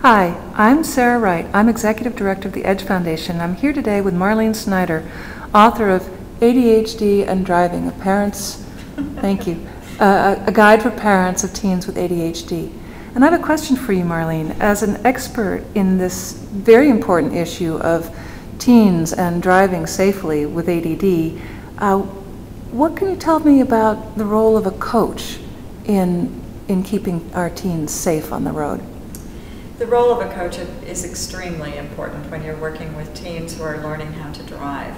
Hi, I'm Sarah Wright. I'm Executive Director of the EDGE Foundation. I'm here today with Marlene Snyder, author of ADHD and Driving, thank you, a guide for parents of teens with ADHD. And I have a question for you, Marlene. As an expert in this very important issue of teens and driving safely with ADD, what can you tell me about the role of a coach in keeping our teens safe on the road? The role of a coach is extremely important when you're working with teens who are learning how to drive.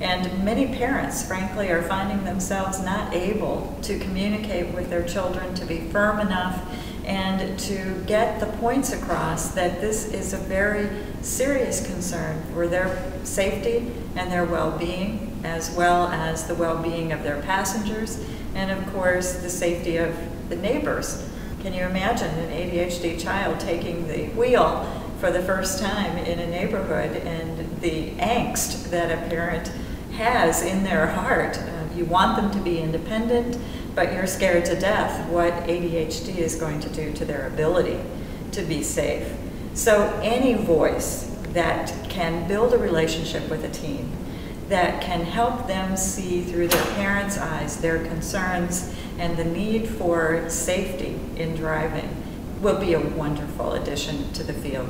And many parents, frankly, are finding themselves not able to communicate with their children, to be firm enough, and to get the points across that this is a very serious concern for their safety and their well-being, as well as the well-being of their passengers, and of course the safety of the neighbors. Can you imagine an ADHD child taking the wheel for the first time in a neighborhood and the angst that a parent has in their heart? You want them to be independent, but you're scared to death what ADHD is going to do to their ability to be safe. So any voice that can build a relationship with a teen, that can help them see through their parents' eyes their concerns and the need for safety in driving, will be a wonderful addition to the field.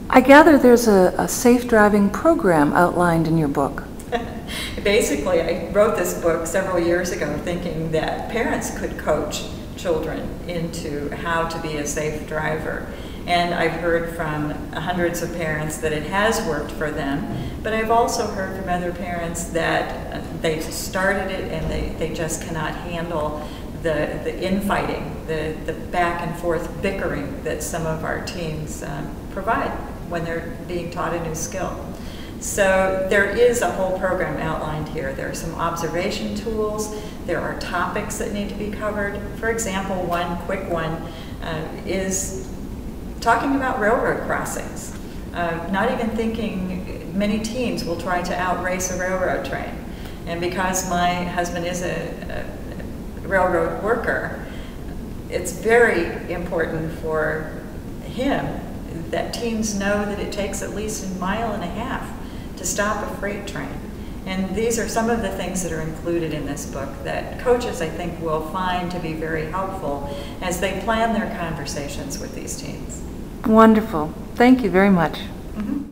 I gather there's a safe driving program outlined in your book. Basically, I wrote this book several years ago thinking that parents could coach children into how to be a safe driver. And I've heard from hundreds of parents that it has worked for them, but I've also heard from other parents that they've started it and they just cannot handle the infighting, the back and forth bickering that some of our teens provide when they're being taught a new skill. So there is a whole program outlined here. There are some observation tools, there are topics that need to be covered. For example, one quick one is talking about railroad crossings. Not even thinking many teens will try to outrace a railroad train. And because my husband is a railroad worker, it's very important for him that teens know that it takes at least 1.5 miles to stop a freight train. And these are some of the things that are included in this book that coaches, I think, will find to be very helpful as they plan their conversations with these teens. Wonderful. Thank you very much. Mm-hmm.